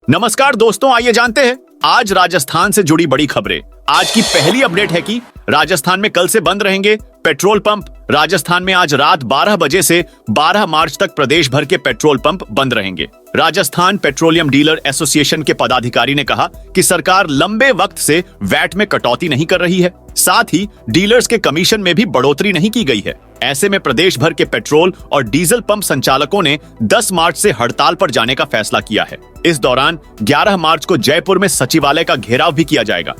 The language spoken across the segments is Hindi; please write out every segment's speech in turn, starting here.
नमस्कार दोस्तों, आइए जानते हैं आज राजस्थान से जुड़ी बड़ी खबरें। आज की पहली अपडेट है कि राजस्थान में कल से बंद रहेंगे पेट्रोल पंप। राजस्थान में आज रात 12 बजे से 12 मार्च तक प्रदेश भर के पेट्रोल पंप बंद रहेंगे। राजस्थान पेट्रोलियम डीलर एसोसिएशन के पदाधिकारी ने कहा कि सरकार लंबे वक्त से वैट में कटौती नहीं कर रही है, साथ ही डीलर्स के कमीशन में भी बढ़ोतरी नहीं की गई है। ऐसे में प्रदेश भर के पेट्रोल और डीजल पंप संचालकों ने 10 मार्च से हड़ताल पर जाने का फैसला किया है। इस दौरान 11 मार्च को जयपुर में सचिवालय का घेराव भी किया जाएगा।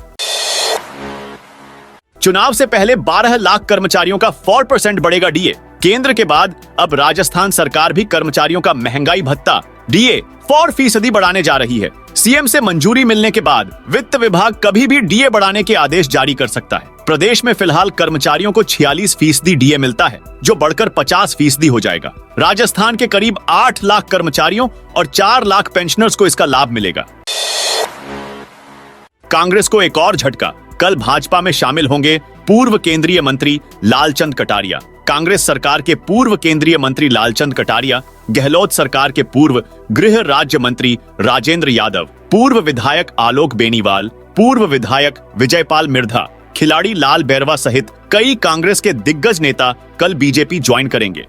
चुनाव से पहले 12 लाख कर्मचारियों का 4% बढ़ेगा डीए। केंद्र के बाद अब राजस्थान सरकार भी कर्मचारियों का महंगाई भत्ता डीए 4% बढ़ाने जा रही है। सीएम से मंजूरी मिलने के बाद वित्त विभाग कभी भी डीए बढ़ाने के आदेश जारी कर सकता है। प्रदेश में फिलहाल कर्मचारियों को 46% डीए मिलता है, जो बढ़कर 50% हो जाएगा। राजस्थान के करीब 8 लाख कर्मचारियों और 4 लाख पेंशनर्स को इसका लाभ मिलेगा। कांग्रेस को एक और झटका, कल भाजपा में शामिल होंगे पूर्व केंद्रीय मंत्री लालचंद कटारिया। कांग्रेस सरकार के पूर्व केंद्रीय मंत्री लालचंद कटारिया, गहलोत सरकार के पूर्व गृह राज्य मंत्री राजेंद्र यादव, पूर्व विधायक आलोक बेनीवाल, पूर्व विधायक विजयपाल मिर्धा, खिलाड़ी लाल बैरवा सहित कई कांग्रेस के दिग्गज नेता कल बीजेपी ज्वाइन करेंगे।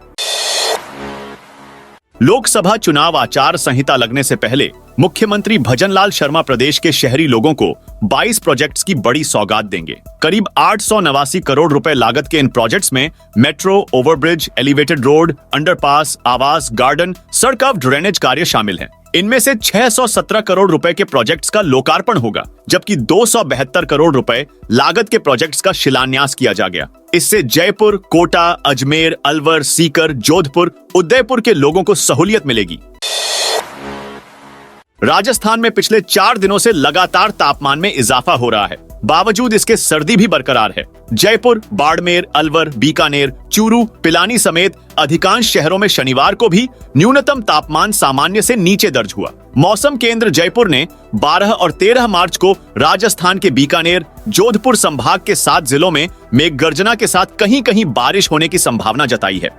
लोकसभा चुनाव आचार संहिता लगने से पहले मुख्यमंत्री भजनलाल शर्मा प्रदेश के शहरी लोगों को 22 प्रोजेक्ट्स की बड़ी सौगात देंगे। करीब 889 करोड़ रुपए लागत के इन प्रोजेक्ट्स में metro, overbridge, elevated road, underpass, आवास, गार्डन, सड़क और ड्रेनेज कार्य शामिल हैं। इनमें से 617 करोड़ रुपए के प्रोजेक्ट्स का लोकार्पण होगा, जबकि 272 करोड़ रुपए लागत के प्रोजेक्ट्स का शिलान्यास किया जा गया। इससे जयपुर, कोटा, अजमेर, अलवर, सीकर, जोधपुर, उदयपुर के लोगों को सहूलियत मिलेगी। राजस्थान में पिछले 4 दिनों से लगातार तापमान में इजाफा हो रहा है। बावजूद इसके सर्दी भी बरकरार है। जयपुर, बाड़मेर, अलवर, बीकानेर, चूरू, पिलानी समेत अधिकांश शहरों में शनिवार को भी न्यूनतम तापमान सामान्य से नीचे दर्ज हुआ। मौसम केंद्र जयपुर ने 12 और 13 मार्च को राजस्थान के बीकानेर, जोधपुर संभाग के 7 जिलों में मेघगर्जना के साथ कहीं कहीं बारिश होने की संभावना जताई है।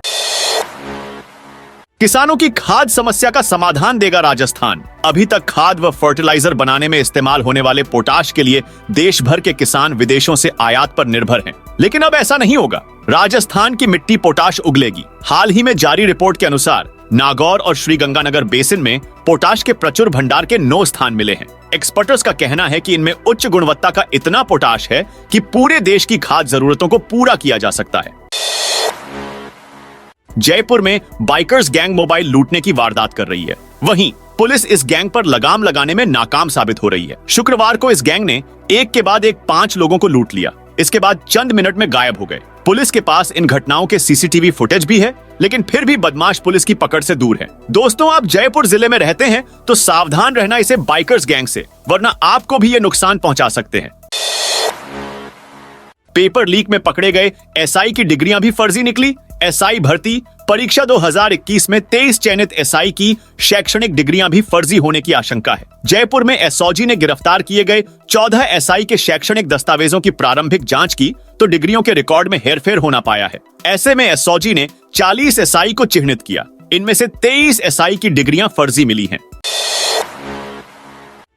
किसानों की खाद समस्या का समाधान देगा राजस्थान। अभी तक खाद व फर्टिलाइजर बनाने में इस्तेमाल होने वाले पोटाश के लिए देश भर के किसान विदेशों से आयात पर निर्भर हैं, लेकिन अब ऐसा नहीं होगा। राजस्थान की मिट्टी पोटाश उगलेगी। हाल ही में जारी रिपोर्ट के अनुसार नागौर और श्रीगंगानगर बेसिन में पोटाश के प्रचुर भंडार के 9 स्थान मिले हैं। एक्सपर्ट्स का कहना है कि इनमें उच्च गुणवत्ता का इतना पोटाश है कि पूरे देश की खाद जरूरतों को पूरा किया जा सकता है। जयपुर में बाइकर्स गैंग मोबाइल लूटने की वारदात कर रही है। वहीं पुलिस इस गैंग पर लगाम लगाने में नाकाम साबित हो रही है। शुक्रवार को इस गैंग ने एक के बाद एक 5 लोगों को लूट लिया। इसके बाद चंद मिनट में गायब हो गए। पुलिस के पास इन घटनाओं के सीसीटीवी फुटेज भी है, लेकिन फिर भी बदमाश पुलिस की पकड़ से दूर है। दोस्तों, आप जयपुर जिले में रहते हैं तो सावधान रहना इसे बाइकर्स गैंग से, वरना आपको भी ये नुकसान पहुंचा सकते हैं। पेपर लीक में पकड़े गए एसआई की डिग्रियां भी फर्जी निकली। एसआई भर्ती परीक्षा 2021 में 23 चयनित एसआई की शैक्षणिक डिग्रियां भी फर्जी होने की आशंका है। जयपुर में एसओजी ने गिरफ्तार किए गए 14 एसआई के शैक्षणिक दस्तावेजों की प्रारंभिक जांच की तो डिग्रियों के रिकॉर्ड में हेरफेर होना पाया है। ऐसे में एसओजी ने 40 एसआई को चिन्हित किया। इनमें से 23 एसआई की डिग्रियां फर्जी मिली हैं।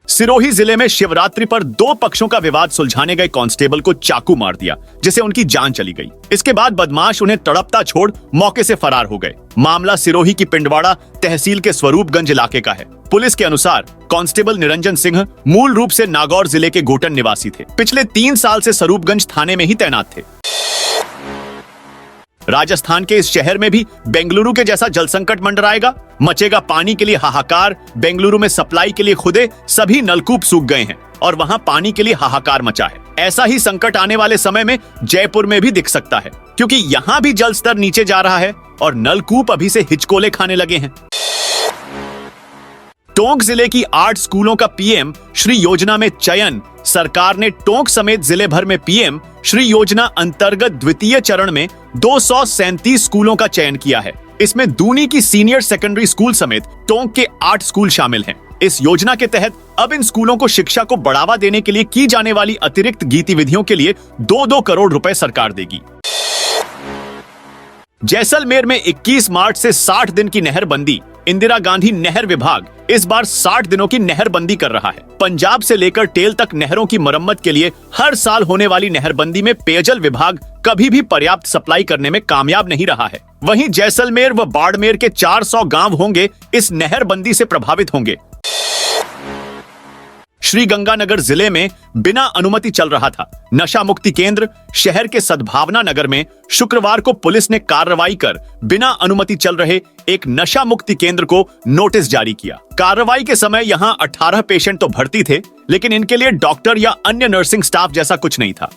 सिरोही जिले में शिवरात्रि पर 2 पक्षों का विवाद सुलझाने गए कांस्टेबल को चाकू मार दिया, जिससे उनकी जान चली गई। इसके बाद बदमाश उन्हें तड़पता छोड़ मौके से फरार हो गए। मामला सिरोही की पिंडवाड़ा तहसील के स्वरूपगंज इलाके का है। पुलिस के अनुसार कांस्टेबल निरंजन सिंह मूल रूप से नागौर जिले के गोटन निवासी थे। पिछले 3 साल से स्वरूपगंज थाने में ही तैनात थे। राजस्थान के इस शहर में भी बेंगलुरु के जैसा जल संकट मंडराएगा। मचेगा पानी के लिए हाहाकार। बेंगलुरु में सप्लाई के लिए खुदे सभी नलकूप सूख गए हैं और वहां पानी के लिए हाहाकार मचा है। ऐसा ही संकट आने वाले समय में जयपुर में भी दिख सकता है, क्योंकि यहां भी जल स्तर नीचे जा रहा है और नलकूप अभी से हिचकोले खाने लगे हैं। टोंक जिले की 8 स्कूलों का पीएम श्री योजना में चयन। सरकार ने टोंक समेत जिले भर में पीएम श्री योजना अंतर्गत द्वितीय चरण में 237 स्कूलों का चयन किया है। इसमें दूनी की सीनियर सेकेंडरी स्कूल समेत टोंक के 8 स्कूल शामिल हैं। इस योजना के तहत अब इन स्कूलों को शिक्षा को बढ़ावा देने के लिए की जाने वाली अतिरिक्त गतिविधियों के लिए 2-2 करोड़ रुपए सरकार देगी। जैसलमेर में 21 मार्च से 60 दिन की नहरबंदी इंदिरा गांधी नहर विभाग इस बार 60 दिनों की नहरबंदी कर रहा है। पंजाब से लेकर टेल तक नहरों की मरम्मत के लिए हर साल होने वाली नहरबंदी में पेयजल विभाग कभी भी पर्याप्त सप्लाई करने में कामयाब नहीं रहा है। वहीं जैसलमेर व बाड़मेर के 400 गांव होंगे इस नहरबंदी से प्रभावित होंगे। श्रीगंगानगर जिले में बिना अनुमति चल रहा था नशा मुक्ति केंद्र। शहर के सद्भावना नगर में शुक्रवार को पुलिस ने कार्रवाई कर बिना अनुमति चल रहे एक नशा मुक्ति केंद्र को नोटिस जारी किया। कार्रवाई के समय यहां 18 पेशेंट तो भर्ती थे, लेकिन इनके लिए डॉक्टर या अन्य नर्सिंग स्टाफ जैसा कुछ नहीं था।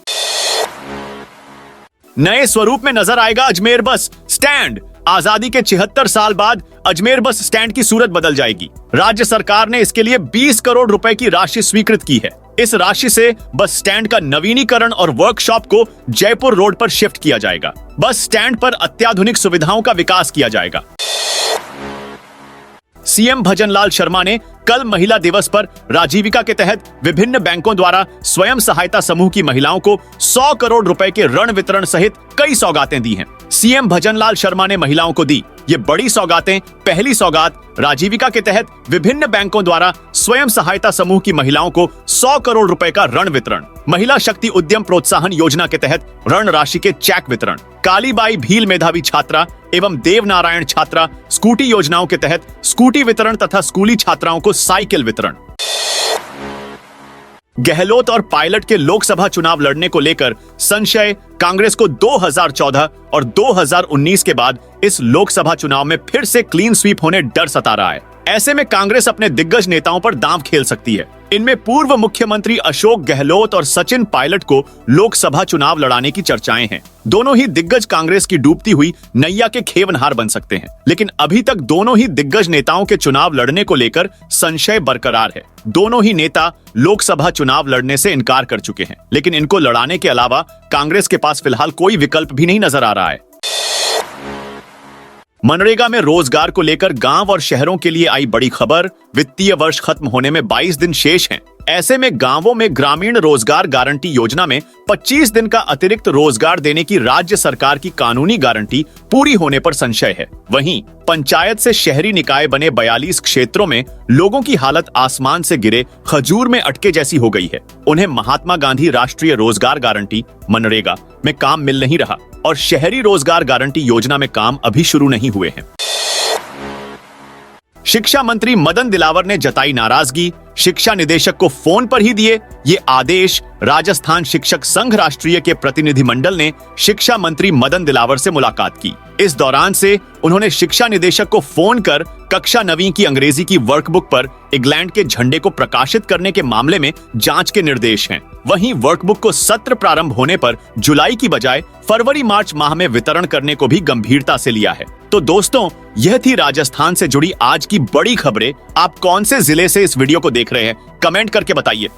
नए स्वरूप में नजर आएगा अजमेर बस स्टैंड। आजादी के 76 साल बाद अजमेर बस स्टैंड की सूरत बदल जाएगी। राज्य सरकार ने इसके लिए 20 करोड़ रुपए की राशि स्वीकृत की है। इस राशि से बस स्टैंड का नवीनीकरण और वर्कशॉप को जयपुर रोड पर शिफ्ट किया जाएगा। बस स्टैंड पर अत्याधुनिक सुविधाओं का विकास किया जाएगा। सीएम भजनलाल शर्मा ने कल महिला दिवस पर राजीविका के तहत विभिन्न बैंकों द्वारा स्वयं सहायता समूह की महिलाओं को 100 करोड़ रुपए के ऋण वितरण सहित कई सौगातें दी हैं। सीएम भजनलाल शर्मा ने महिलाओं को दी ये बड़ी सौगातें। पहली सौगात राजीविका के तहत विभिन्न बैंकों द्वारा स्वयं सहायता समूह की महिलाओं को 100 करोड़ रुपए का ऋण वितरण। महिला शक्ति उद्यम प्रोत्साहन योजना के तहत ऋण राशि के चेक वितरण। कालीबाई भील मेधावी छात्रा एवं देवनारायण छात्रा स्कूटी योजनाओं के तहत स्कूटी वितरण तथा स्कूली छात्राओं को साइकिल वितरण। गहलोत और पायलट के लोकसभा चुनाव लड़ने को लेकर संशय कांग्रेस को 2014 और 2019 के बाद इस लोकसभा चुनाव में फिर से क्लीन स्वीप होने डर सता रहा है। ऐसे में कांग्रेस अपने दिग्गज नेताओं पर दांव खेल सकती है। इनमें पूर्व मुख्यमंत्री अशोक गहलोत और सचिन पायलट को लोकसभा चुनाव लड़ाने की चर्चाएं हैं। दोनों ही दिग्गज कांग्रेस की डूबती हुई नैया के खेवनहार बन सकते हैं, लेकिन अभी तक दोनों ही दिग्गज नेताओं के चुनाव लड़ने को लेकर संशय बरकरार है। दोनों ही नेता लोकसभा चुनाव लड़ने से इनकार कर चुके हैं, लेकिन इनको लड़ाने के अलावा कांग्रेस के पास फिलहाल कोई विकल्प भी नहीं नजर आ रहा है। मनरेगा में रोजगार को लेकर गांव और शहरों के लिए आई बड़ी खबर। वित्तीय वर्ष खत्म होने में 22 दिन शेष हैं। ऐसे में गांवों में ग्रामीण रोजगार गारंटी योजना में 25 दिन का अतिरिक्त रोजगार देने की राज्य सरकार की कानूनी गारंटी पूरी होने पर संशय है। वहीं पंचायत से शहरी निकाय बने 42 क्षेत्रों में लोगों की हालत आसमान से गिरे खजूर में अटके जैसी हो गई है। उन्हें महात्मा गांधी राष्ट्रीय रोजगार गारंटी मनरेगा में काम मिल नहीं रहा और शहरी रोजगार गारंटी योजना में काम अभी शुरू नहीं हुए हैं। शिक्षा मंत्री मदन दिलावर ने जताई नाराजगी। शिक्षा निदेशक को फोन पर ही दिए ये आदेश। राजस्थान शिक्षक संघ राष्ट्रीय के प्रतिनिधिमंडल ने शिक्षा मंत्री मदन दिलावर से मुलाकात की। इस दौरान से उन्होंने शिक्षा निदेशक को फोन कर कक्षा 9वीं की अंग्रेजी की वर्कबुक पर इंग्लैंड के झंडे को प्रकाशित करने के मामले में जांच के निर्देश हैं। वहीं वर्कबुक को सत्र प्रारंभ होने पर जुलाई की बजाय फरवरी मार्च माह में वितरण करने को भी गंभीरता से लिया है। तो दोस्तों, यह थी राजस्थान से जुड़ी आज की बड़ी खबरें। आप कौन से जिले से इस वीडियो को देख रहे हैं, कमेंट करके बताइए।